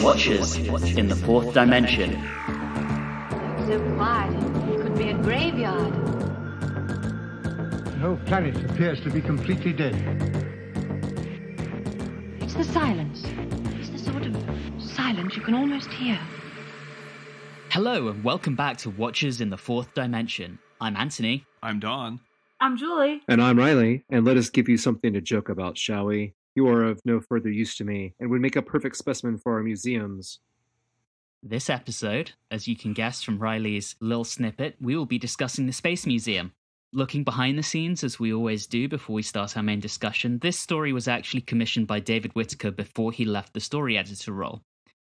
Watchers in the Fourth Dimension. So quiet. It could be a graveyard. The whole planet appears to be completely dead. It's the silence. It's the sort of silence you can almost hear. Hello and welcome back to Watchers in the Fourth Dimension. I'm Anthony. I'm Don. I'm Julie. And I'm Reilly, and let us give you something to joke about, shall we? You are of no further use to me, and would make a perfect specimen for our museums. This episode, as you can guess from Reilly's little snippet, we will be discussing the Space Museum. Looking behind the scenes, as we always do before we start our main discussion, this story was actually commissioned by David Whittaker before he left the story editor role.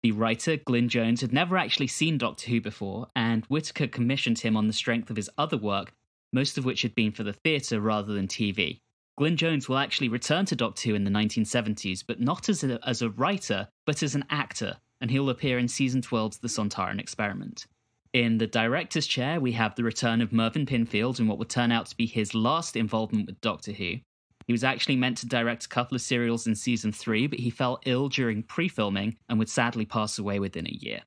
The writer, Glyn Jones, had never actually seen Doctor Who before, and Whittaker commissioned him on the strength of his other work, most of which had been for the theatre rather than TV. Glyn Jones will actually return to Doctor Who in the 1970s, but not as a writer, but as an actor, and he'll appear in Season 12's The Sontaran Experiment. In the director's chair, we have the return of Mervyn Pinfield in what would turn out to be his last involvement with Doctor Who. He was actually meant to direct a couple of serials in Season 3, but he fell ill during pre-filming and would sadly pass away within a year.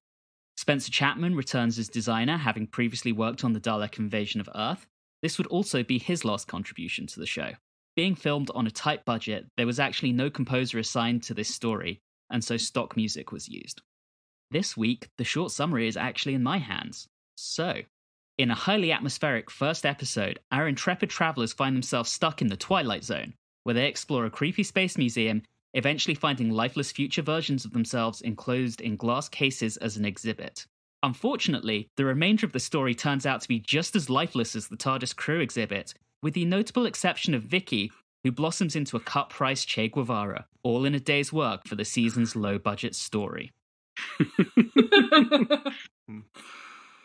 Spencer Chapman returns as designer, having previously worked on the Dalek invasion of Earth. This would also be his last contribution to the show. Being filmed on a tight budget, there was actually no composer assigned to this story, and so stock music was used. This week, the short summary is actually in my hands. So, in a highly atmospheric first episode, our intrepid travelers find themselves stuck in the Twilight Zone, where they explore a creepy space museum, eventually finding lifeless future versions of themselves enclosed in glass cases as an exhibit. Unfortunately, the remainder of the story turns out to be just as lifeless as the TARDIS crew exhibit, with the notable exception of Vicky, who blossoms into a cut-price Che Guevara, all in a day's work for the season's low-budget story.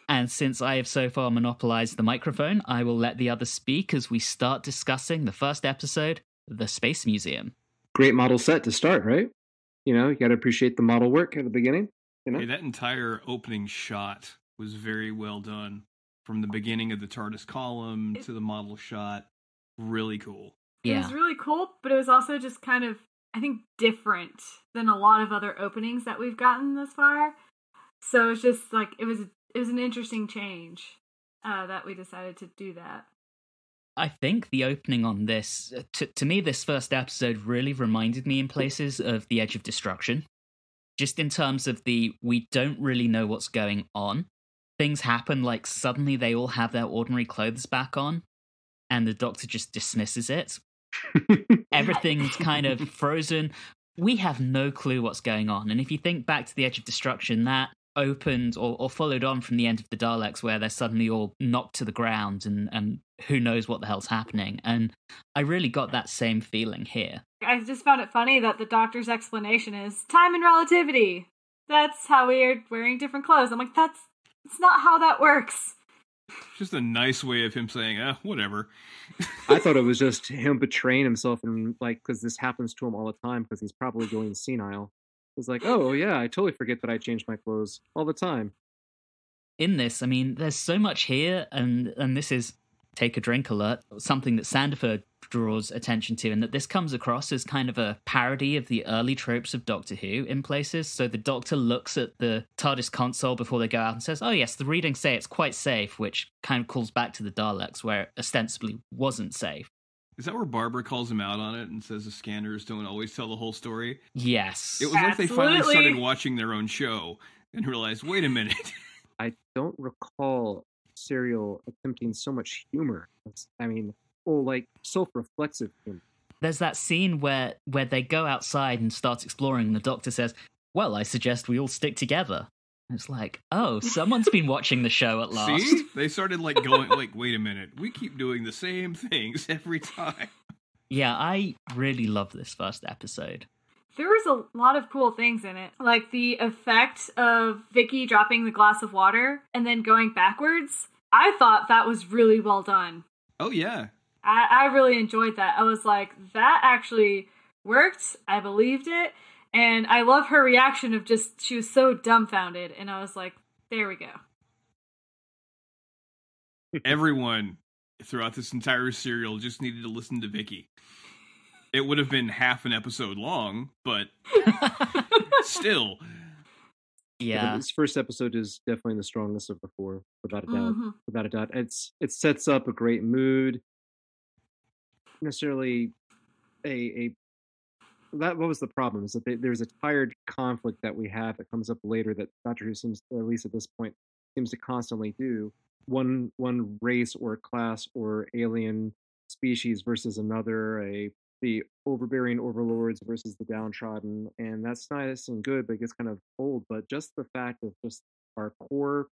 And since I have so far monopolized the microphone, I will let the others speak as we start discussing the first episode, The Space Museum. Great model set to start, right? You know, you got to appreciate the model work at the beginning. You know? Hey, that entire opening shot was very well done. From the beginning of the TARDIS column to the model shot. Really cool. It was really cool, but it was also just kind of, I think, different than a lot of other openings that we've gotten thus far. So it's just like, it was an interesting change that we decided to do that. I think the opening on this, to me, this first episode really reminded me in places of The Edge of Destruction. Just in terms of we don't really know what's going on. Things happen, like suddenly they all have their ordinary clothes back on, and the Doctor just dismisses it. Everything's kind of frozen. We have no clue what's going on. And if you think back to The Edge of Destruction, that opened or followed on from the end of the Daleks, where they're suddenly all knocked to the ground and who knows what the hell's happening. And I really got that same feeling here. I just found it funny that the Doctor's explanation is time and relativity. That's how we are wearing different clothes. I'm like, it's not how that works. Just a nice way of him saying, whatever. I thought it was just him betraying himself, and like, because this happens to him all the time, because he's probably going senile. It's like, oh yeah, I totally forget that I change my clothes all the time. In this, I mean, there's so much here, and this is, take a drink alert, something that Sandiford draws attention to, and that this comes across as kind of a parody of the early tropes of Doctor Who in places. So the Doctor looks at the TARDIS console before they go out and says, oh yes, the readings say it's quite safe, which kind of calls back to the Daleks, where it ostensibly wasn't safe. Is that where Barbara calls him out on it and says the scanners don't always tell the whole story? Yes. It was like they finally started watching their own show and realized, wait a minute. I don't recall Serial attempting so much humor. Like self-reflexive humor. There's that scene where they go outside and start exploring, and the Doctor says, well, I suggest we all stick together. And it's like, oh, someone's been watching the show at last. See? They started going, wait a minute, we keep doing the same things every time. Yeah, I really love this first episode. There was a lot of cool things in it. Like the effect of Vicky dropping the glass of water and then going backwards. I thought that was really well done. Oh, yeah. I really enjoyed that. I was like, that actually worked. I believed it. And I love her reaction of just, she was so dumbfounded. And I was like, there we go. Everyone throughout this entire serial just needed to listen to Vicky. It would have been half an episode long, but still, Yeah. This first episode is definitely the strongest of the four, without a doubt. Mm-hmm. Without a doubt, it sets up a great mood. Necessarily, a that what was the problem is that there's a tired conflict that we have that comes up later that Doctor Who seems, at least at this point, seems to constantly do. One race or class or alien species versus another, the overbearing overlords versus the downtrodden, and that's nice and good, but it gets kind of old. But just the fact of just our core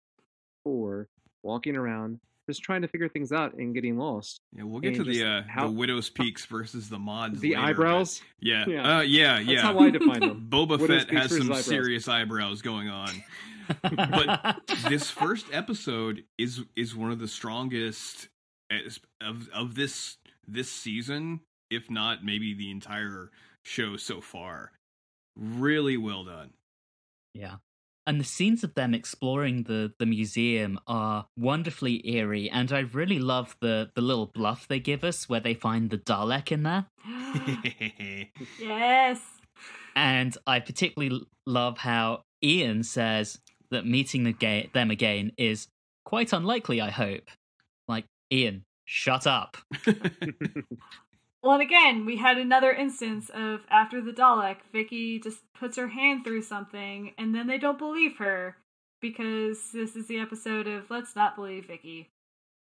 four walking around, just trying to figure things out and getting lost. Yeah, we'll get to the Widow's Peaks versus the mods. The later, eyebrows. Yeah, yeah. That's how I define them. Boba Widow's Fett Peaks has versus some eyebrows. serious eyebrows going on. But this first episode is one of the strongest of this season, if not maybe the entire show so far. Really well done. Yeah. And the scenes of them exploring the museum are wonderfully eerie, and I really love the little bluff they give us where they find the Dalek in there. Yes. And I particularly love how Ian says that meeting them again is quite unlikely, I hope. Like, Ian, shut up. Well, and again, we had another instance of after the Dalek, Vicky just puts her hand through something, and then they don't believe her because this is the episode of let's not believe Vicky.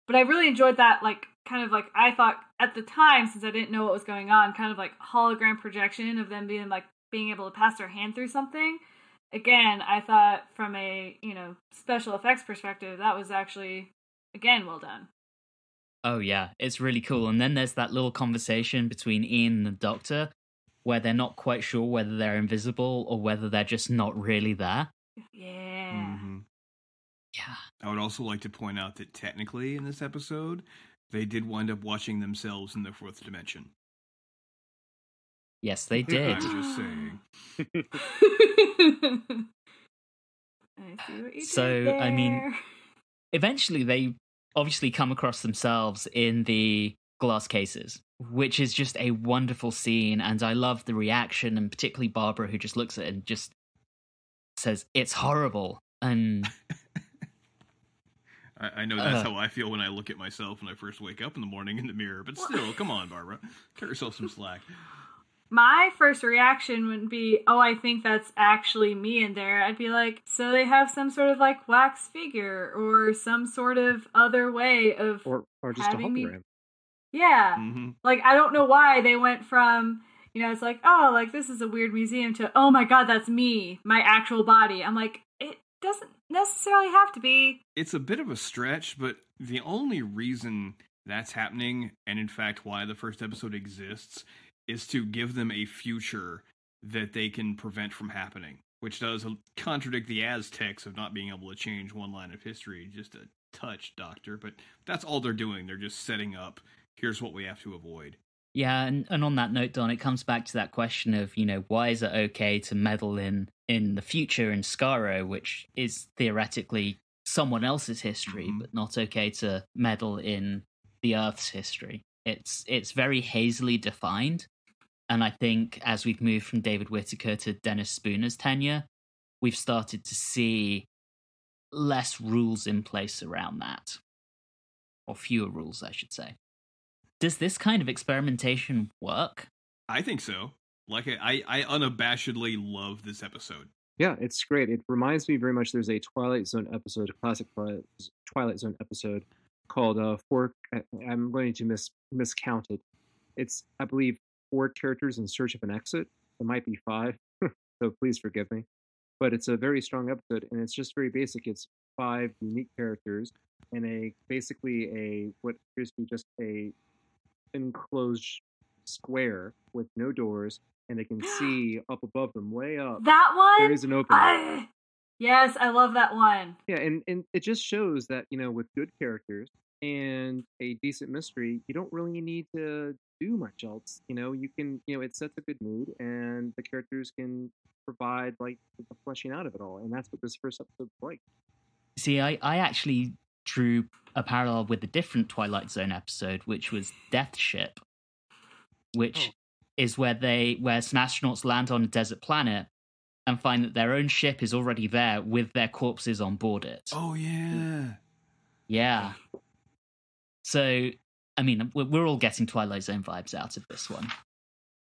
But I really enjoyed that, like, kind of like, I thought at the time, since I didn't know what was going on, kind of like hologram projection of them being able to pass their hand through something. Again, I thought from a, special effects perspective, that was actually, again, well done. Oh, yeah, it's really cool. And then there's that little conversation between Ian and the Doctor where they're not quite sure whether they're invisible or whether they're just not really there. Yeah. Mm-hmm. Yeah. I would also like to point out that technically in this episode, they did wind up watching themselves in the fourth dimension. Yes, they did. I'm just saying. I see what you So, did there. I mean, eventually they obviously come across themselves in the glass cases, which is just a wonderful scene, and I love the reaction, and particularly Barbara, who just looks at it and just says, "It's horrible." And I know that's how I feel when I look at myself when I first wake up in the morning in the mirror, but still, come on, Barbara. Cut yourself some slack. My first reaction wouldn't be, oh, I think that's actually me in there. I'd be like, so they have some sort of like wax figure or some sort of other way of or just a having hologram. me. Yeah. Mm-hmm. Like, I don't know why they went from, it's like, oh, like this is a weird museum to, oh my God, that's me, my actual body. I'm like, it doesn't necessarily have to be. It's a bit of a stretch, but the only reason that's happening, and in fact why the first episode exists, is to give them a future that they can prevent from happening, which does contradict the Aztecs of not being able to change one line of history just a touch, Doctor, but that's all they're doing. They're just setting up, here's what we have to avoid. yeah, and on that note, Don, it comes back to that question of, why is it okay to meddle in the future in Skaro, which is theoretically someone else's history, but not okay to meddle in the Earth's history. It's very hazily defined. And I think as we've moved from David Whittaker to Dennis Spooner's tenure, we've started to see less rules in place around that. Or fewer rules, I should say. Does this kind of experimentation work? I think so. Like, I unabashedly love this episode. Yeah, it's great. It reminds me very much, there's a Twilight Zone episode, a classic Twilight Zone episode called I'm going to miscount it. It's, I believe, 4 characters in search of an exit. It might be 5, so please forgive me. But it's a very strong episode, and it's just very basic. It's 5 unique characters in what appears to be just a enclosed square with no doors, and they can see up above them, way up. That one? There is an opening. Yes, I love that one. Yeah, and it just shows that, with good characters and a decent mystery, you don't really need to do much else. You can, it sets a good mood, and the characters can provide, like, the fleshing out of it all, and that's what this first episode's like. See, I actually drew a parallel with a different Twilight Zone episode, which was Death Ship, which is where some astronauts land on a desert planet, and find that their own ship is already there with their corpses on board it. Oh, yeah. Yeah. So, I mean, we're all getting Twilight Zone vibes out of this one.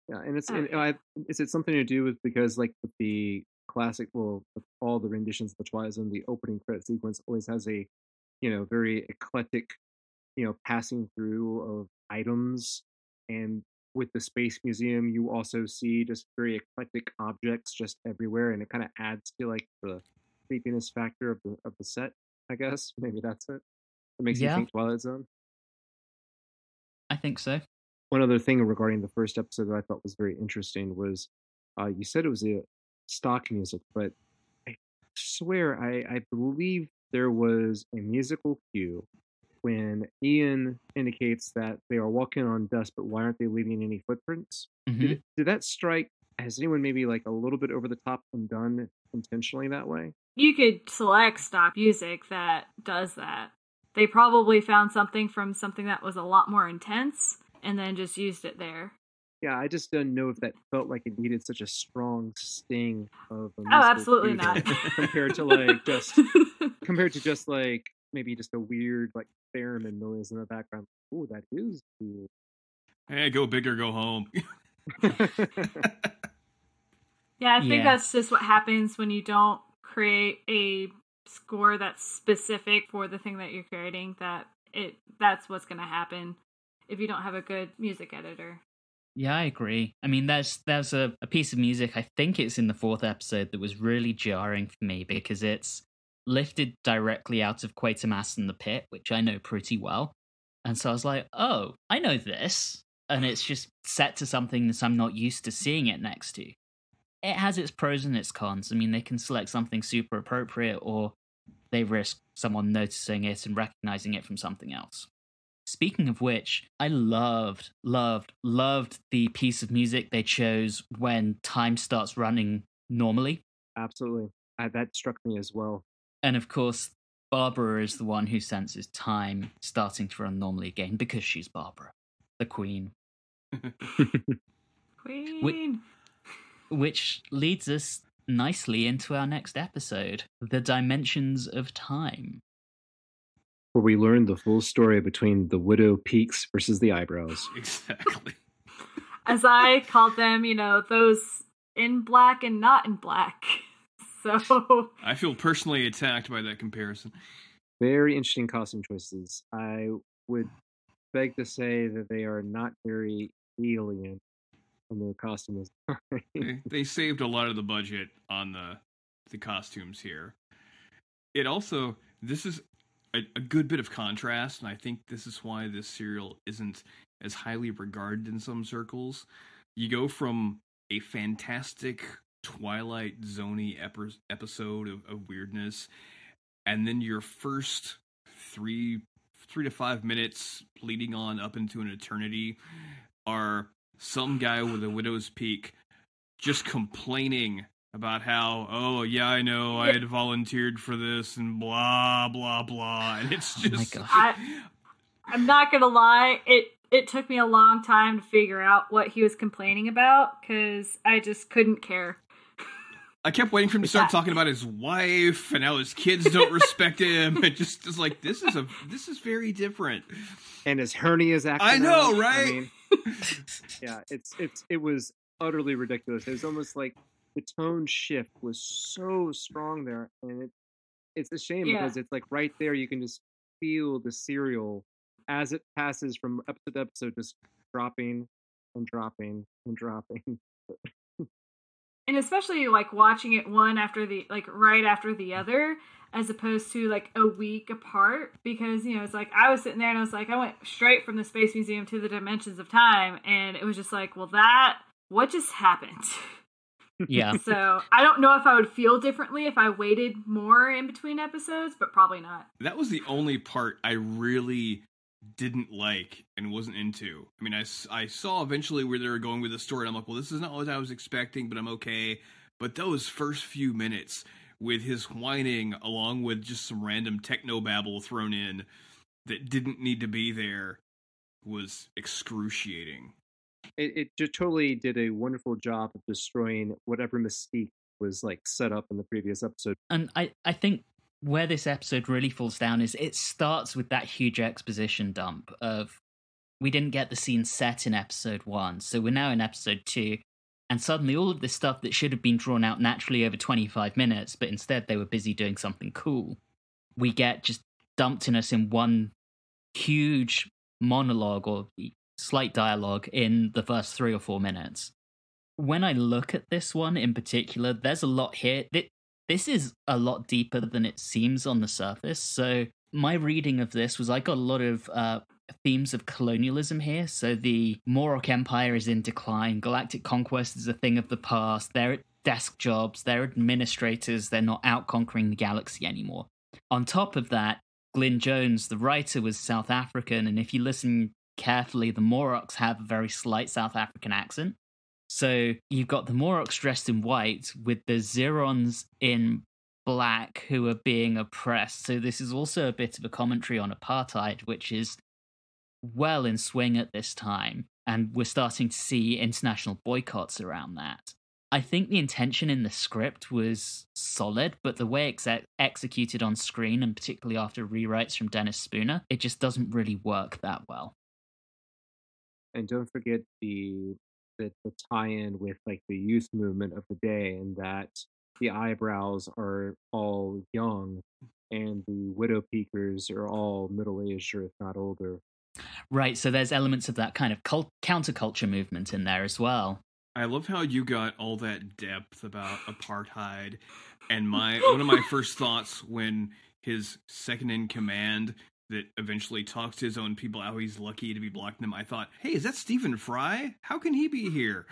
Yeah, and is it something to do with because like with the classic, well, with all the renditions of the Twilight Zone, the opening credit sequence always has a, very eclectic, passing through of items, and with the Space Museum, you also see just very eclectic objects just everywhere, and it kind of adds to like the creepiness factor of the set. I guess maybe that's it. It makes you think Twilight Zone. I think so. One other thing regarding the first episode that I thought was very interesting was you said it was a stock music, but I swear I believe there was a musical cue when Ian indicates that they are walking on dust, but why aren't they leaving any footprints? Mm-hmm. Did that strike? Has anyone maybe like a little bit over the top and done intentionally that way? You could select stock music that does that. They probably found something from something that was a lot more intense and then just used it there. Yeah, I just don't know if that felt like it needed such a strong sting of a absolutely not. compared to just like maybe just a weird like theremin noise in the background. Oh, that is cool. Hey, go big or go home. Yeah, I think that's just what happens when you don't create a score that's specific for the thing that you're creating. That's what's going to happen if you don't have a good music editor. Yeah, I agree. I mean, there's a piece of music, I think it's in the 4th episode, that was really jarring for me because it's lifted directly out of Quatermass and the Pit, which I know pretty well. And so I was like, oh, I know this. And it's just set to something that I'm not used to seeing it next to. It has its pros and its cons. I mean, they can select something super appropriate, or they risk someone noticing it and recognizing it from something else. Speaking of which, I loved the piece of music they chose when time starts running normally. Absolutely. That struck me as well. And of course, Barbara is the one who senses time starting to run normally again because she's Barbara, the queen. Queen! Which leads us nicely into our next episode, The Dimensions of Time. Where we learn the full story between the widow peaks versus the eyebrows. Exactly. As I called them, those in black and not in black. So I feel personally attacked by that comparison. Very interesting costume choices. I would beg to say that they are not very alien in their costume design. They saved a lot of the budget on the costumes here. This is a good bit of contrast, and I think this is why this serial isn't as highly regarded in some circles. You go from a fantastic Twilight Zone-y episode of weirdness, and then your first 3 to 5 minutes leading on up into an eternity are some guy with a widow's peak just complaining about how, oh, yeah, I know, I had volunteered for this, and blah, blah, blah, and it's just... I'm not gonna lie, it took me a long time to figure out what he was complaining about, because I just couldn't care. I kept waiting for him to start talking about his wife, and how his kids don't respect him, and just is like, this is very different. And his hernia's acting I know, out. right? I mean, yeah, it was utterly ridiculous. It was almost like the tone shift was so strong there, and it's a shame because it's like right there you can just feel the serial as it passes from episode to episode, just dropping and dropping and dropping. And especially like watching it one after the right after the other, as opposed to like a week apart, because it's like I was sitting there and I was like, I went straight from the Space Museum to the Dimensions of Time, and it was just like, well, what just happened? Yeah. So I don't know if I would feel differently if I waited more in between episodes, but probably not. That was the only part I really didn't like and wasn't into. I mean, I saw eventually where they were going with the story, and I'm like, well, this is not what I was expecting, but I'm okay. But those first few minutes with his whining, along with just some random techno babble thrown in that didn't need to be there, was excruciating. It just totally did a wonderful job of destroying whatever mystique was like set up in the previous episode. And I think where this episode really falls down is it starts with that huge exposition dump of we didn't get the scene set in episode 1, so we're now in episode 2, and suddenly all of this stuff that should have been drawn out naturally over 25 minutes, but instead they were busy doing something cool, we get just dumped in us in one huge monologue or slight dialogue in the first 3 or 4 minutes. When I look at this one in particular, there's a lot here. This is a lot deeper than it seems on the surface. So my reading of this was I got a lot of themes of colonialism here. So the Morok Empire is in decline. Galactic conquest is a thing of the past. They're at desk jobs. They're administrators. They're not out conquering the galaxy anymore. On top of that, Glyn Jones, the writer, was South African. And if you listen carefully, the Moroks have a very slight South African accent. So you've got the Moroks dressed in white with the Zerons in black who are being oppressed. So this is also a bit of a commentary on apartheid, which is well in swing at this time. And we're starting to see international boycotts around that. I think the intention in the script was solid, but the way it's executed on screen, and particularly after rewrites from Dennis Spooner, it just doesn't really work that well. And don't forget the tie-in with like the youth movement of the day, and that the eyebrows are all young and the widow peakers are all middle-aged or if not older. Right, so there's elements of that kind of counterculture movement in there as well. I love how you got all that depth about apartheid, and one of my first thoughts when his second in command that eventually talks to his own people how he's lucky to be blocking them, I thought, hey, is that Stephen Fry? How can he be here?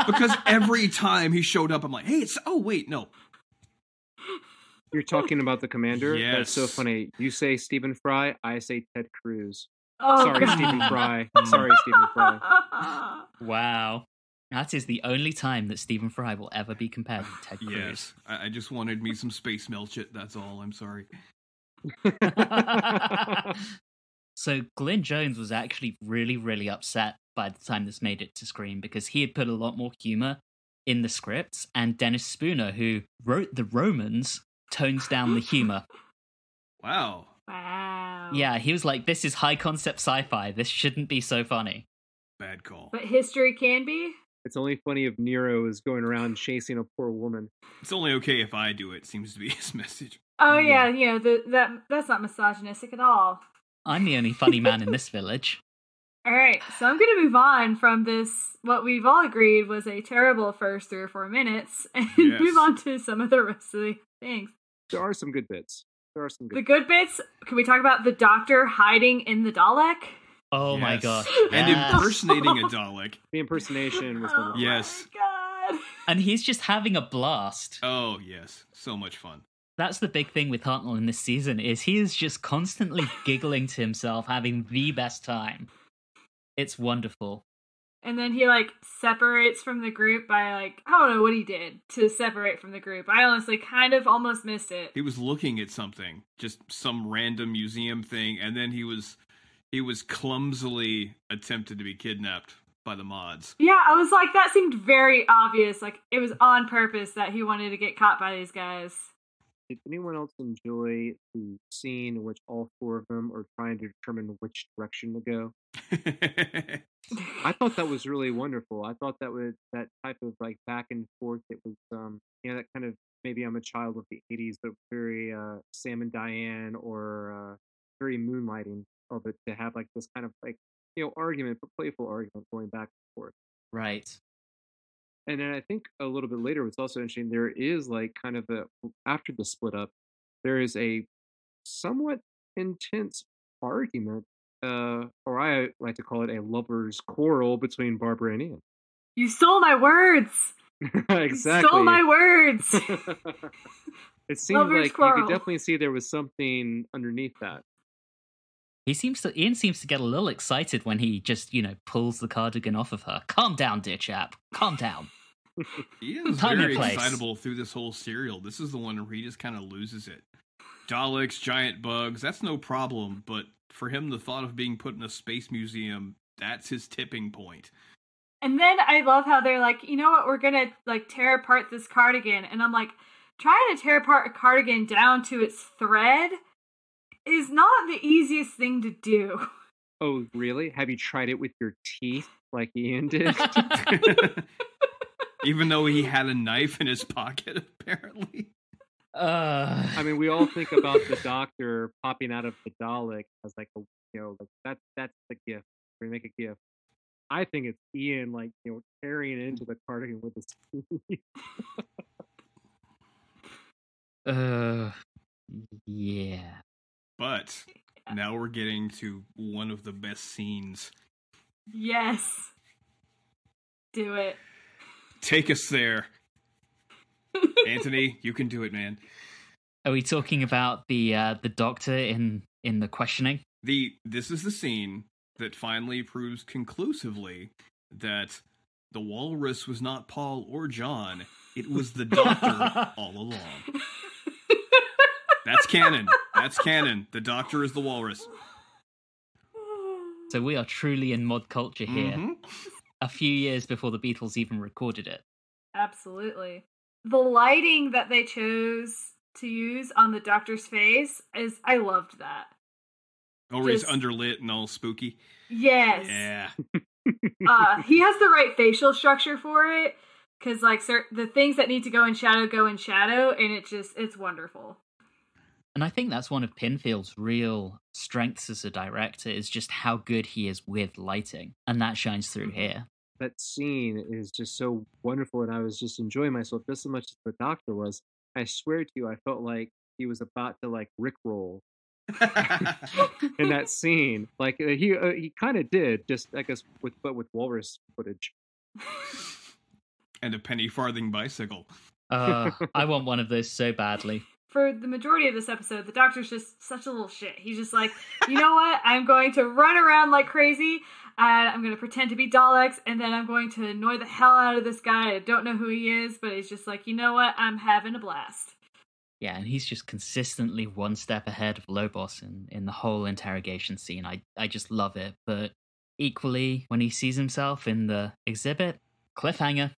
Because every time he showed up, I'm like, hey, wait, no. You're talking about the commander? Yes. That's so funny. You say Stephen Fry, I say Ted Cruz. Oh, Sorry, God. Stephen Fry. Sorry, Stephen Fry. Wow. That is the only time that Stephen Fry will ever be compared to Ted Cruz. Yes, I just wanted me some space Melchett, that's all, I'm sorry. So Glyn Jones was actually really, really upset by the time this made it to screen because he had put a lot more humor in the scripts, and Dennis Spooner, who wrote The Romans, tones down the humor. Wow. Wow. Yeah, he was like, this is high concept sci-fi. This shouldn't be so funny. Bad call. But history can be? It's only funny if Nero is going around chasing a poor woman. It's only okay if I do it, seems to be his message. Oh, yeah, that's not misogynistic at all. I'm the only funny man in this village. All right, so I'm going to move on from this, what we've all agreed was a terrible first 3 or 4 minutes, and Yes. move on to some of the rest of the things. There are some good bits. The good bits, can we talk about the doctor hiding in the Dalek? Oh my Yes. gosh. And Yes. impersonating a Dalek. The impersonation was Oh wonderful. Yes. my God. And he's just having a blast. Oh, yes. So much fun. That's the big thing with Hartnell in this season, is he is just constantly giggling to himself, having the best time. It's wonderful. And then he, separates from the group by, I don't know what he did to separate from the group. I honestly kind of almost missed it. He was looking at something, just some random museum thing, and then he was clumsily attempted to be kidnapped by the mods. Yeah, I was like, that seemed very obvious. It was on purpose that he wanted to get caught by these guys. Did anyone else enjoy the scene in which all 4 of them are trying to determine which direction to go? I thought that was really wonderful. I thought that type of back and forth. It was that kind of, maybe I'm a child of the 80s, but very Sam and Diane or very moonlighting of it, to have this kind of argument, but playful argument going back and forth. Right. And then I think a little bit later, what's also interesting, there is kind of after the split up, there is a somewhat intense argument, or I like to call it a lover's quarrel between Barbara and Ian. You stole my words! Exactly. You stole my words! It seemed Lover's like quarrel. you could definitely see there was something underneath that. Ian seems to get a little excited when he just, pulls the cardigan off of her. Calm down, dear chap. Calm down. Ian's Time and very place. excitable through this whole serial. This is the one where he just kind of loses it. Daleks, giant bugs, that's no problem, but for him, the thought of being put in a space museum, that's his tipping point. And then I love how they're like, you know what, we're gonna like tear apart this cardigan. And I'm like, trying to tear apart a cardigan down to its thread is not the easiest thing to do. Oh, really? Have you tried it with your teeth like Ian did? Even though he had a knife in his pocket, apparently. I mean, we all think about the Doctor popping out of the Dalek as like a, like that's the gift. We make a gift. I think it's Ian, like, tearing into the cardigan with his teeth. Yeah. But now we're getting to one of the best scenes. Yes. Do it. Take us there. Anthony, you can do it, man. Are we talking about the Doctor in the questioning? This is the scene that finally proves conclusively that the walrus was not Paul or John. It was the Doctor all along. That's canon. That's canon. The Doctor is the walrus. So we are truly in mod culture here. Mm-hmm. A few years before the Beatles even recorded it. Absolutely. The lighting that they chose to use on the Doctor's face I loved that. Or he's underlit and all spooky. Yes. Yeah. He has the right facial structure for it, because like the things that need to go in shadow, and it's wonderful. And I think that's one of Pinfield's real strengths as a director, is just how good he is with lighting. And that shines through here. That scene is just so wonderful, and I was just enjoying myself just as much as the Doctor was. I swear to you, I felt like he was about to like Rickroll in that scene. Like he kind of did, just I guess with walrus footage and a penny farthing bicycle. I want one of those so badly. For the majority of this episode, the Doctor's just such a little shit. He's just like, you know what? I'm going to run around like crazy, and I'm going to pretend to be Daleks, and then I'm going to annoy the hell out of this guy. I don't know who he is, but he's just like, you know what? I'm having a blast. Yeah, and he's just consistently one step ahead of Lobos in the whole interrogation scene. I just love it. But equally, when he sees himself in the exhibit, cliffhanger.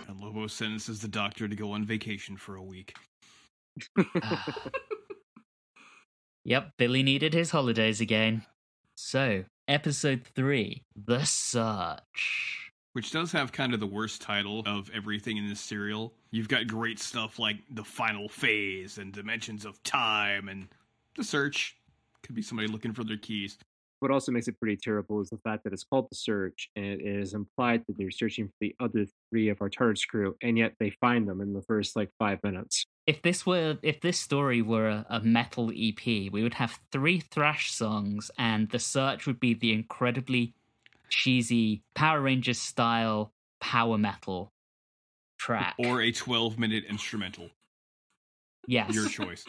And Lobos sentences the Doctor to go on vacation for a week. Yep, Billy needed his holidays again. So, episode 3, The Search. Which does have kind of the worst title of everything in this serial. You've got great stuff like The Final Phase and Dimensions of Time and The Search. Could be somebody looking for their keys. What also makes it pretty terrible is the fact that it's called The Search, and it is implied that they're searching for the other 3 of our TARDIS crew, and yet they find them in the first, 5 minutes. If this story were a metal EP, we would have 3 thrash songs, and The Search would be the incredibly cheesy Power Rangers style power metal track. Or a 12-minute instrumental. Yes. Your choice.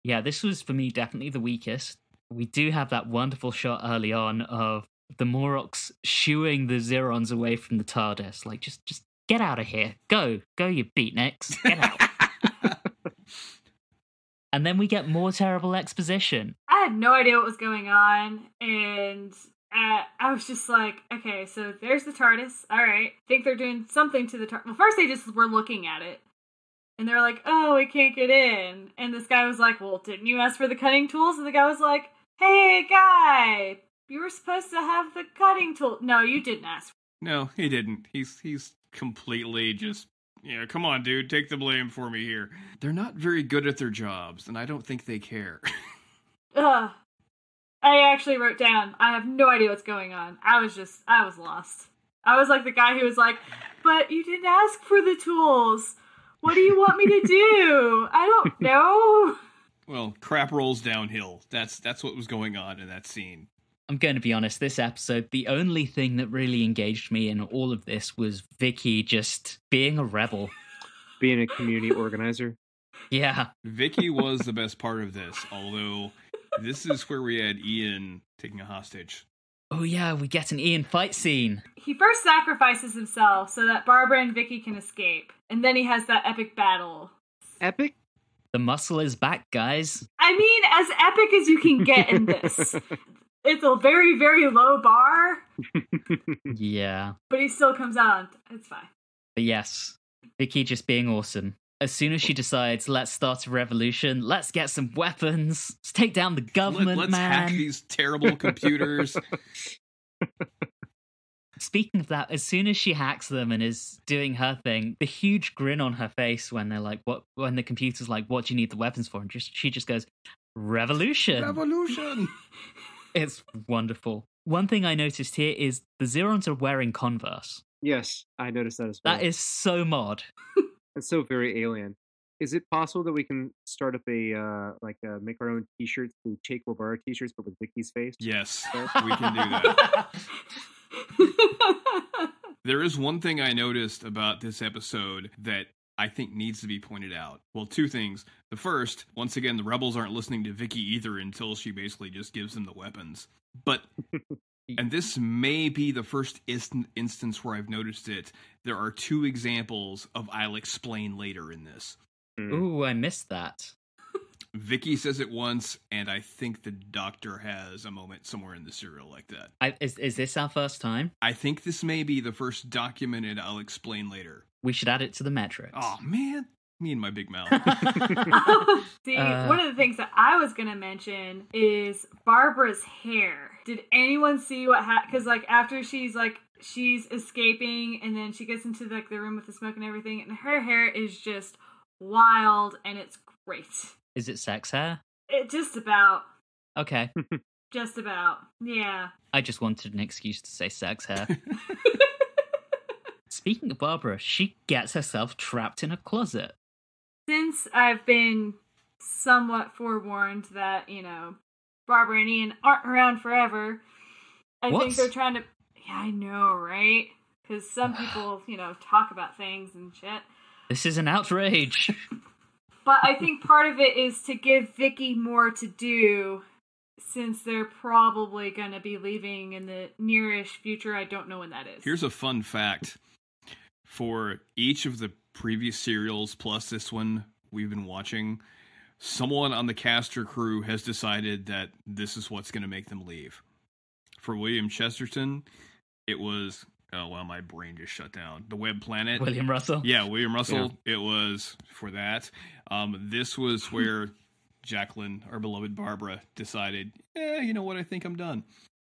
Yeah, this was for me definitely the weakest. We do have that wonderful shot early on of the Morlocks shooing the Zerons away from the TARDIS. Like, just get out of here. Go, you beatniks. Get out. And then we get more terrible exposition. I had no idea what was going on, and I was just like, okay, so there's the TARDIS. All right. Think they're doing something to the TARDIS. Well, first they just were looking at it. And they're like, oh, we can't get in. And this guy was like, well, didn't you ask for the cutting tools? And the guy was like, hey, guy, you were supposed to have the cutting tool. No, you didn't ask. No, he didn't. He's completely just, yeah, come on, dude, take the blame for me here. They're not very good at their jobs, and I don't think they care. I actually wrote down, I have no idea what's going on. I was lost. I was like the guy who was like, but you didn't ask for the tools. What do you want me to do? I don't know. Well, crap rolls downhill. That's what was going on in that scene. I'm going to be honest, this episode, the only thing that really engaged me in all of this was Vicky just being a rebel. Being a community organizer. Yeah. Vicky was the best part of this, although this is where we had Ian taking a hostage. Oh yeah, we get an Ian fight scene. He first sacrifices himself so that Barbara and Vicky can escape. And then he has that epic battle. Epic? The muscle is back, guys. I mean, as epic as you can get in this. It's a very, very low bar. Yeah. But he still comes out on it's fine. But yes, Vicky just being awesome. As soon as she decides, let's start a revolution, let's get some weapons, let's take down the government, let's man. hack these terrible computers. Speaking of that, as soon as she hacks them and is doing her thing, the huge grin on her face when they're like, "What?" When the computer's like, "What do you need the weapons for?" And she just goes, "Revolution, Revolution." It's wonderful. One thing I noticed here is the Zerons are wearing Converse. Yes, I noticed that as well. That is so mod. It's so very alien. Is it possible that we can start up make our own T-shirts, the Che Guevara T-shirts, but with Vicky's face? Yes, we can do that. There is one thing I noticed about this episode that I think needs to be pointed out. Well, two things. The first, once again, the rebels aren't listening to Vicky either until she basically just gives them the weapons. But, and this may be the first instance where I've noticed it, there are two examples of "I'll explain later" in this. Ooh, I missed that. Vicky says it once, and I think the Doctor has a moment somewhere in the serial like that. Is this our first time? I think this may be the first documented "I'll explain later." We should add it to the metrics. Oh, man. Me and my big mouth. See, one of the things that I was going to mention is Barbara's hair. Did anyone see what happened? Because, after she's escaping, and then she gets into, the room with the smoke and everything, and her hair is just wild, and it's great. Is it sex hair? It just about. Okay. Just about. Yeah. I just wanted an excuse to say sex hair. Speaking of Barbara, she gets herself trapped in a closet. Since I've been somewhat forewarned that, Barbara and Ian aren't around forever, I think they're trying to... Yeah, I know, right? Because some people, talk about things and shit. This is an outrage. But I think part of it is to give Vicky more to do, since they're probably going to be leaving in the nearish future. I don't know when that is. Here's a fun fact. For each of the previous serials, plus this one we've been watching, someone on the cast or crew has decided that this is what's going to make them leave. For William Chesterton, it was... Oh, well, my brain just shut down. The Web Planet. William Russell? Yeah, William Russell. Yeah. It was for that. This was where Jacqueline, our beloved Barbara, decided, you know what, I think I'm done.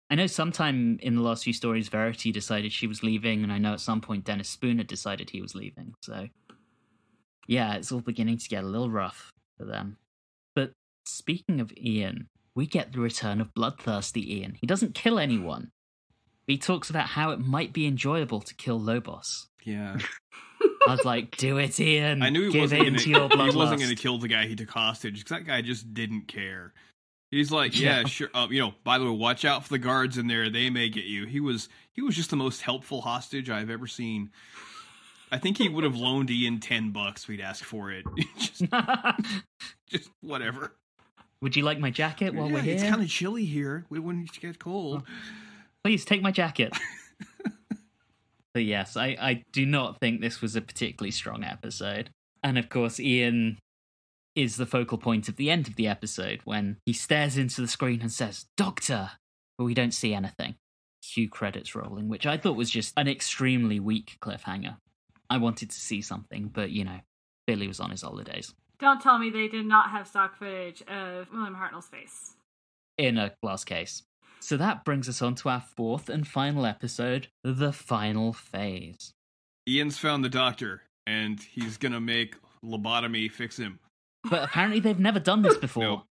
I know sometime in the last few stories, Verity decided she was leaving, and I know at some point Dennis Spooner decided he was leaving. So, yeah, it's all beginning to get a little rough for them. But speaking of Ian, we get the return of bloodthirsty Ian. He doesn't kill anyone. He talks about how it might be enjoyable to kill Lobos. Yeah. I was like, do it, Ian. I knew he wasn't going to kill the guy he took hostage, because that guy just didn't care. He's like, yeah, sure. By the way, watch out for the guards in there. They may get you. He was just the most helpful hostage I've ever seen. I think he would have loaned Ian $10. We'd ask for it. just whatever. Would you like my jacket while we're here? It's kind of chilly here. We wouldn't get cold. Please take my jacket. But yes, I do not think this was a particularly strong episode. And of course, Ian is the focal point of the end of the episode when he stares into the screen and says, "Doctor," but we don't see anything. Cue credits rolling, which I thought was just an extremely weak cliffhanger. I wanted to see something, but, Billy was on his holidays. Don't tell me they did not have stock footage of William Hartnell's face. In a glass case. So that brings us on to our fourth and final episode, The Final Phase. Ian's found the doctor, and he's gonna make lobotomy fix him. But apparently they've never done this before. No.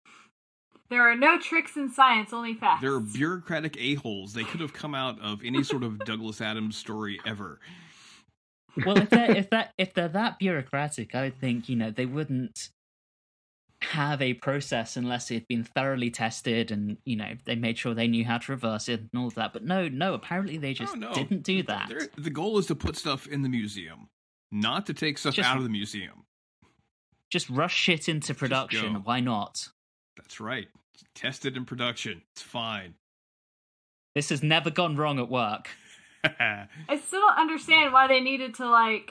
There are no tricks in science, only facts. They're bureaucratic a-holes. They could have come out of any sort of Douglas Adams story ever. Well, if they're that bureaucratic, I would think, they wouldn't have a process unless it had been thoroughly tested and, they made sure they knew how to reverse it and all of that. But no, apparently they just didn't do that. The goal is to put stuff in the museum, not to take stuff out of the museum. Just rush shit into production. Why not? That's right. Test it in production. It's fine. This has never gone wrong at work. I still don't understand why they needed to,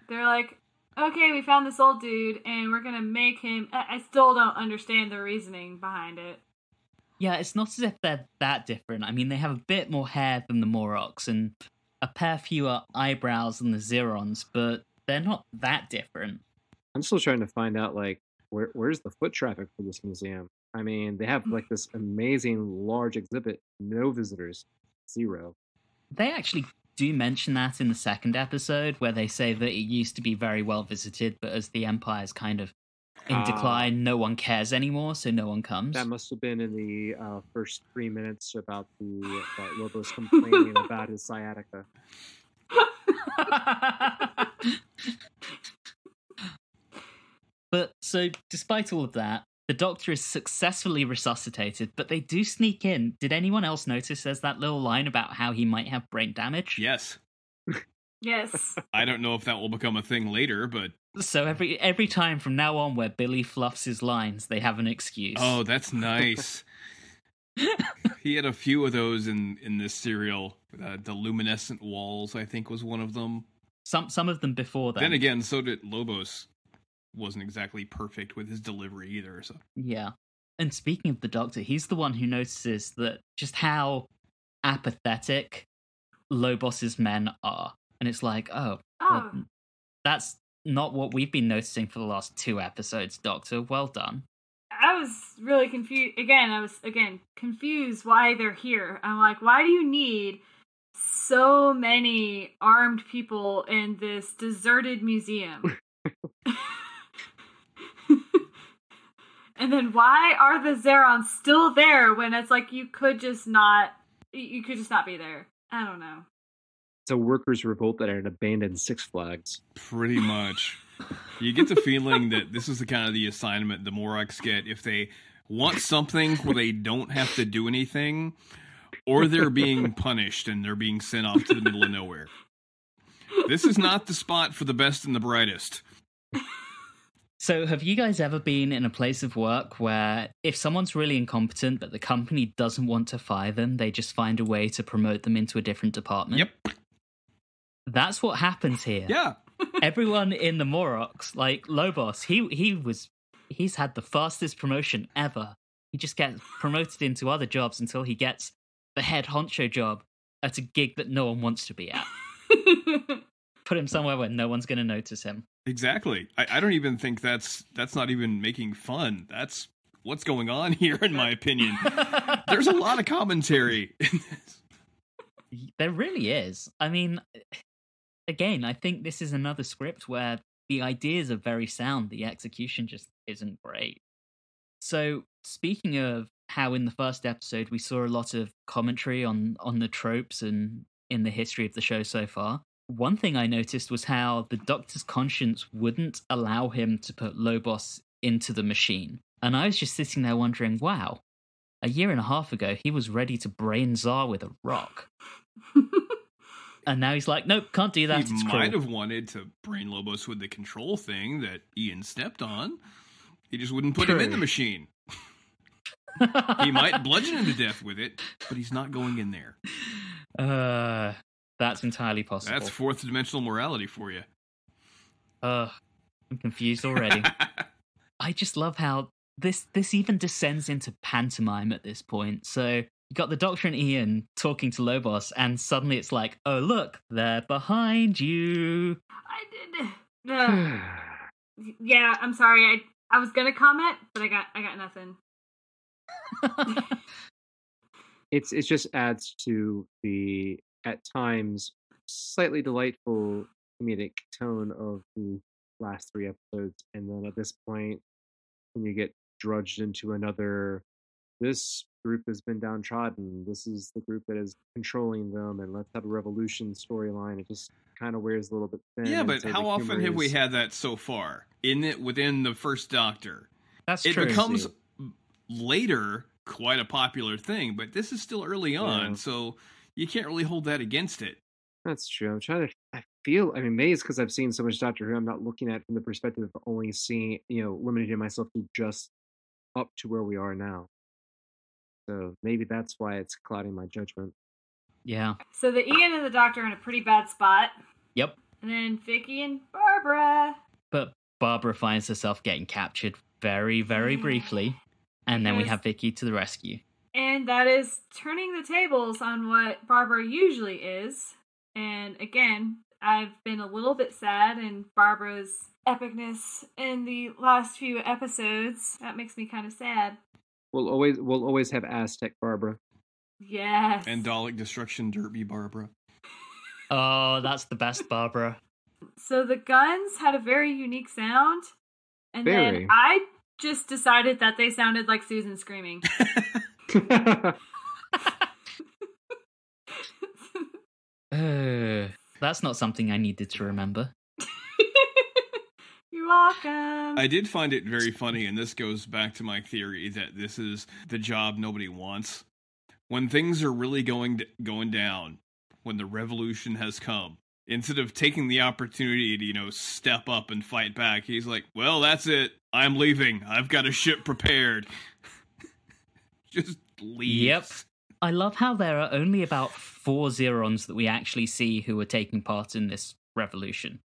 they're like, okay, we found this old dude, and we're gonna make him... I still don't understand the reasoning behind it. Yeah, it's not as if they're that different. I mean, they have a bit more hair than the Morlocks and a pair fewer eyebrows than the Zerons, but they're not that different. I'm still trying to find out, like, where's the foot traffic for this museum? I mean, they have, like, this amazing large exhibit, no visitors, 0. They actually do mention that in the second episode, where they say that it used to be very well visited, but as the Empire's kind of in decline, no one cares anymore, so no one comes. That must have been in the first 3 minutes about Lobos complaining about his sciatica. But so, despite all of that, the Doctor is successfully resuscitated, but they do sneak in. Did anyone else notice there's that little line about how he might have brain damage? Yes. Yes. I don't know if that will become a thing later, but... So every time from now on where Billy fluffs his lines, they have an excuse. Oh, that's nice. He had a few of those in this serial. The luminescent walls, I think, was one of them. Some of them before that. Then again, so did Lobos. Wasn't exactly perfect with his delivery either. So yeah. And speaking of the Doctor, he's the one who notices that just how apathetic Lobos's men are. And it's like, well, that's not what we've been noticing for the last 2 episodes, Doctor. Well done. I was really confused. I was confused why they're here. I'm like, why do you need so many armed people in this deserted museum? And then why are the Zerons still there when it's like you could just not be there? I don't know. It's a workers' revolt at an abandoned Six Flags. Pretty much. You get the feeling that this is the kind of the assignment the Morlocks get if they want something where they don't have to do anything, or they're being punished and they're being sent off to the middle of nowhere. This is not the spot for the best and the brightest. So have you guys ever been in a place of work where if someone's really incompetent but the company doesn't want to fire them, they just find a way to promote them into a different department? Yep. That's what happens here. Yeah. Everyone in the Morlocks, like Lobos, he's had the fastest promotion ever. He just gets promoted into other jobs until he gets the head honcho job at a gig that no one wants to be at. Put him somewhere where no one's going to notice him. Exactly. I don't even think that's not even making fun. That's what's going on here, in my opinion. There's a lot of commentary in this. There really is. I mean, again, I think this is another script where the ideas are very sound. The execution just isn't great. So, speaking of how in the first episode we saw a lot of commentary on the tropes and in the history of the show so far, one thing I noticed was how the Doctor's conscience wouldn't allow him to put Lobos into the machine. And I was just sitting there wondering, wow, a year and a half ago, he was ready to brain Tsar with a rock. And now he's like, nope, can't do that. He might have wanted to brain Lobos with the control thing that Ian stepped on. He just wouldn't put him in the machine. He might bludgeon him to death with it, but he's not going in there. That's entirely possible. That's fourth dimensional morality for you. I'm confused already. I just love how this even descends into pantomime at this point. So you got the Doctor and Ian talking to Lobos, and suddenly it's like, oh look, they're behind you. Yeah, I'm sorry. I was gonna comment, but I got nothing. It just adds to the at times slightly delightful comedic tone of the last 3 episodes, and then at this point, when you get drudged into another, this group has been downtrodden, this is the group that is controlling them, and let's have a revolution storyline, it just kind of wears a little bit thin. Yeah, but how often have we had that so far within the first Doctor? That's true. It becomes later quite a popular thing, but this is still early on, so you can't really hold that against it. That's true. I'm amazed because I've seen so much Doctor Who. I'm not looking at from the perspective of only seeing, limiting myself to just up to where we are now. So maybe that's why it's clouding my judgment. Yeah. So the Ian and the Doctor are in a pretty bad spot. Yep. And then Vicky and Barbara But Barbara finds herself getting captured very, very briefly, and then we have Vicky to the rescue. And that is turning the tables on what Barbara usually is. And again, I've been a little bit sad in Barbara's epicness in the last few episodes. That makes me kind of sad. We'll always have Aztec Barbara. Yes. And Dalek Destruction Derby Barbara. Oh, that's the best Barbara. So the guns had a very unique sound, and then I just decided that they sounded like Susan screaming. That's not something I needed to remember. You're welcome. I did find it very funny, and this goes back to my theory that this is the job nobody wants. When things are really going down, when the revolution has come, instead of taking the opportunity to, step up and fight back, he's like, well, that's it. I'm leaving. I've got a ship prepared. Just leaves. Yep. I love how there are only about 4 Zerons that we actually see who are taking part in this revolution.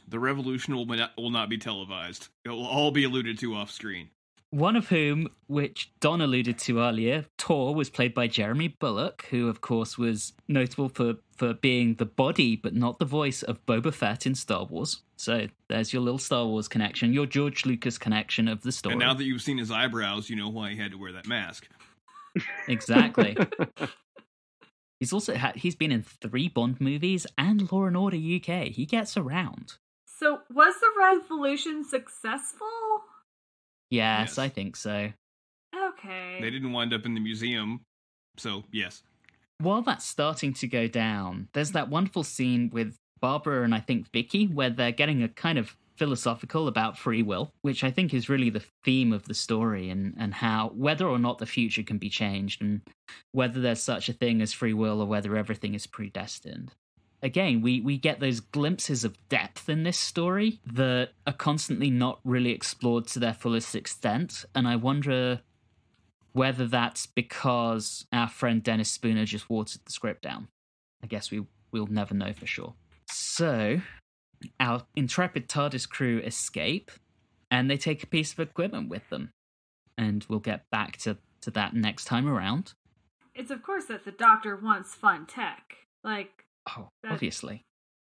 The revolution will not be televised. It will all be alluded to off screen. One of whom, which Don alluded to earlier, Tor, was played by Jeremy Bulloch, who, of course, was notable for being the body but not the voice of Boba Fett in Star Wars. So there's your little Star Wars connection, your George Lucas connection of the story. And now that you've seen his eyebrows, you know why he had to wear that mask. Exactly. He's been in 3 Bond movies and Law and Order UK. He gets around. So was the revolution successful? Yes, I think so. Okay. They didn't wind up in the museum, so yes. While that's starting to go down, there's that wonderful scene with Barbara and I think Vicky, where they're getting a kind of philosophical about free will, which I think is really the theme of the story, and how whether or not the future can be changed, and whether there's such a thing as free will or whether everything is predestined. Again, we get those glimpses of depth in this story that are constantly not really explored to their fullest extent, and I wonder whether that's because our friend Dennis Spooner just watered the script down. I guess we'll never know for sure. So, our intrepid TARDIS crew escape, and they take a piece of equipment with them. And we'll get back to that next time around. It's of course that the Doctor wants fun tech. Obviously.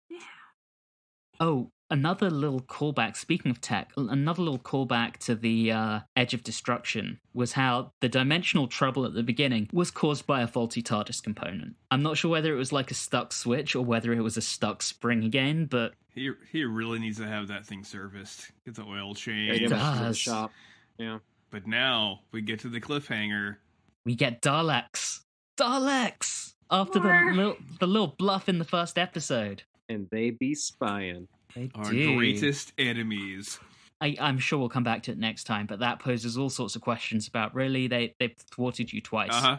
Yeah. Oh, another little callback, speaking of tech, another little callback to the Edge of Destruction was how the dimensional trouble at the beginning was caused by a faulty TARDIS component. I'm not sure whether it was like a stuck switch or whether it was a stuck spring again, but... He really needs to have that thing serviced. Get the oil change. It does. The shop. Yeah. But now, we get to the cliffhanger. We get Daleks! Daleks! After the little bluff in the first episode. And they be spying. They Our do. greatest enemies. I'm sure we'll come back to it next time, but that poses all sorts of questions about, really, they've thwarted you twice. Uh-huh.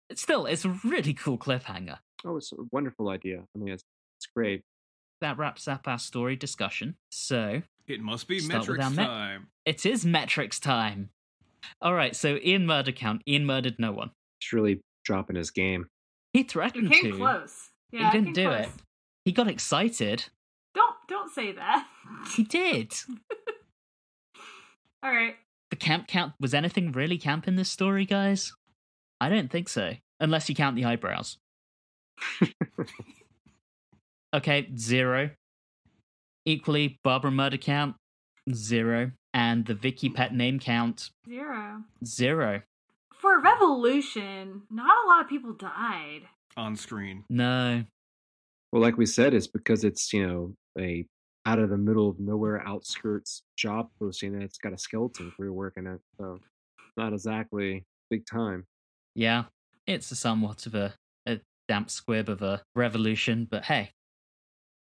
It's a really cool cliffhanger. Oh, it's a wonderful idea. I mean, it's great. That wraps up our story discussion. So... It must be start with metrics our time. It is metrics time. All right, so Ian murder count. Ian murdered no one. It's really dropping his game. He threatened It came to. close. Yeah, He didn't do close. it. He got excited. Don't say that. He did. All right. The camp count. Was anything really camp in this story, guys? I don't think so. Unless you count the eyebrows. Okay, 0. Equally, Barbara murder count, 0. And the Vicky pet name count, 0. For a revolution, not a lot of people died. On screen. No. Well, like we said, it's because it's, a out of the middle of nowhere outskirts job posting, and it's got a skeleton crew working it, so not exactly big time. Yeah, it's somewhat of a damp squib of a revolution, but hey,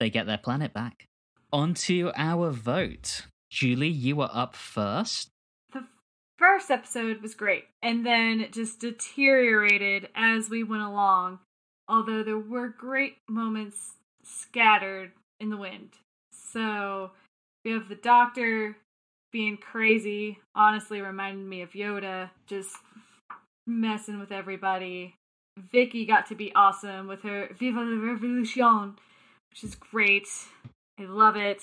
they get their planet back. On to our vote. Julie, you were up first. The first episode was great, and then it just deteriorated as we went along, although there were great moments scattered in the wind. So, we have the Doctor being crazy, honestly reminded me of Yoda, just messing with everybody. Vicky got to be awesome with her Viva la Revolution, which is great. I love it.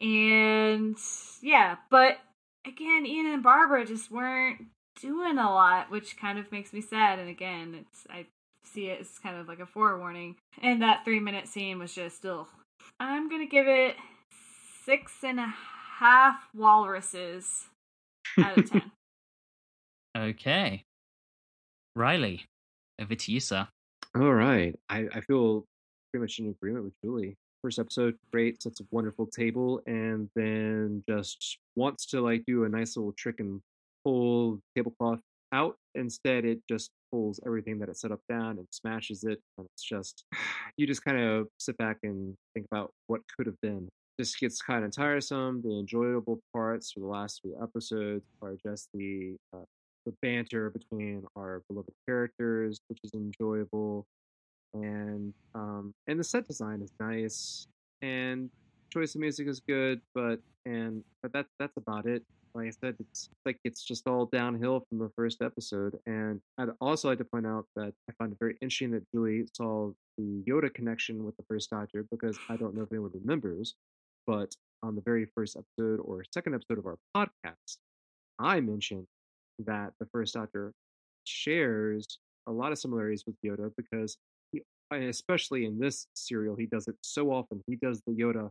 And yeah, but again, Ian and Barbara just weren't doing a lot, which kind of makes me sad. And again, I see it as kind of like a forewarning. And that 3-minute scene was just, ugh. I'm gonna give it 6.5 walruses out of 10. Okay. Reilly, over to you, sir. All right. I feel pretty much in agreement with Julie. First episode, great, sets a wonderful table, and then just wants to like do a nice little trick and pull tablecloth out. Instead, it just pulls everything that it set up down and smashes it. And it's just, you just kind of sit back and think about what could have been. This gets kind of tiresome. The enjoyable parts for the last 3 episodes are just the banter between our beloved characters, which is enjoyable, and the set design is nice, and choice of music is good, but that's about it. Like I said, it's just all downhill from the first episode. And I'd also like to point out that I find it very interesting that Julie saw the Yoda connection with the first Doctor, because I don't know if anyone remembers, but on the very first episode or second episode of our podcast, I mentioned that the first Doctor shares a lot of similarities with Yoda, because he, especially in this serial, he does it so often. He does the Yoda,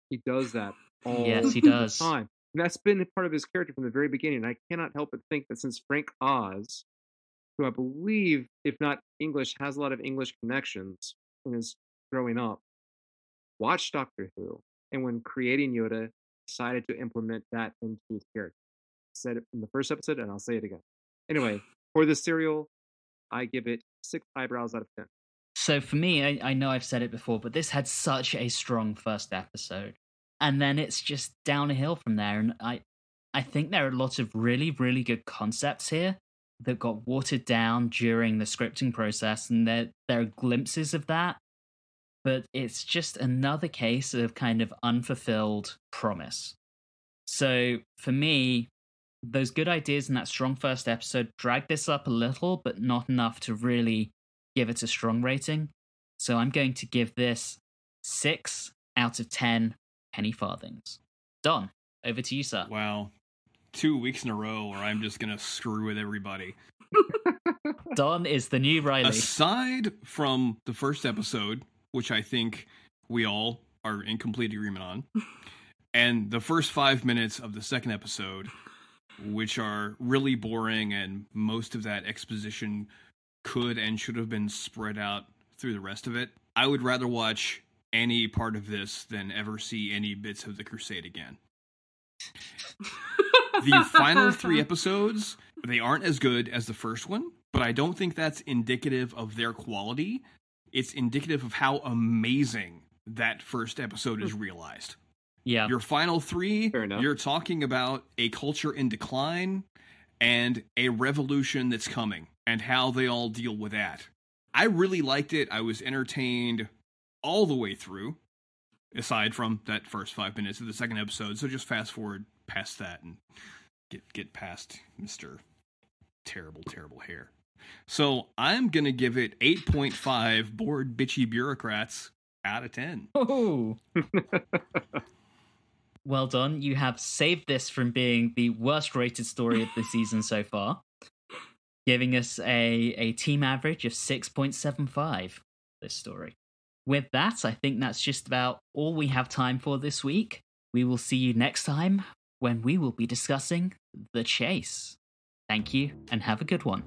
He does that all Yes, he does. the time. And that's been a part of his character from the very beginning. I cannot help but think that since Frank Oz, who I believe, if not English, has a lot of English connections in his growing up, watched Doctor Who, and when creating Yoda, decided to implement that into his character. Said it in the first episode, and I'll say it again. Anyway, for this serial, I give it 6 eyebrows out of 10. So for me, I know I've said it before, but this had such a strong first episode. And then it's just downhill from there. And I think there are lots of really, really good concepts here that got watered down during the scripting process. And there are glimpses of that. But it's just another case of kind of unfulfilled promise. So for me, those good ideas in that strong first episode drag this up a little, but not enough to really give it a strong rating. So I'm going to give this 6 out of 10 penny farthings. Don, over to you, sir. Wow. 2 weeks in a row where I'm just going to screw with everybody. Don is the new Reilly. Aside from the first episode, which I think we all are in complete agreement on, and the first 5 minutes of the second episode, which are really boring, and most of that exposition could and should have been spread out through the rest of it, I would rather watch any part of this than ever see any bits of the Crusade again. The final 3 episodes, they aren't as good as the first one, but I don't think that's indicative of their quality. It's indicative of how amazing that first episode is realized. Yeah. Your final 3, Fair enough. You're talking about a culture in decline and a revolution that's coming, and how they all deal with that. I really liked it. I was entertained all the way through, aside from that first 5 minutes of the second episode. So just fast forward past that and get past Mr. Terrible, terrible hair. So I'm going to give it 8.5 bored bitchy bureaucrats out of 10. Oh. Well done. You have saved this from being the worst rated story of the season so far, giving us a team average of 6.75, this story. With that, I think that's just about all we have time for this week. We will see you next time when we will be discussing The Chase. Thank you, and have a good one.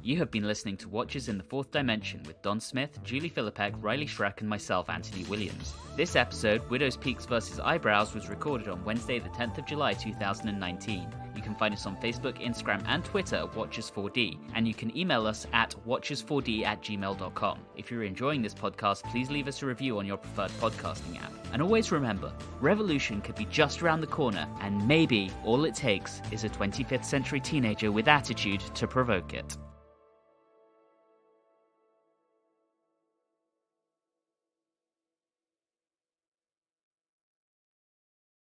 You have been listening to Watchers in the Fourth Dimension with Don Smith, Julie Philippek, Reilly Schreck, and myself, Anthony Williams. This episode, Widow's Peaks vs. Eyebrows, was recorded on Wednesday, the 10th of July, 2019. You can find us on Facebook, Instagram, and Twitter at Watchers4D, and you can email us at watchers4d@gmail.com. If you're enjoying this podcast, please leave us a review on your preferred podcasting app. And always remember, revolution could be just around the corner, and maybe all it takes is a 25th century teenager with attitude to provoke it.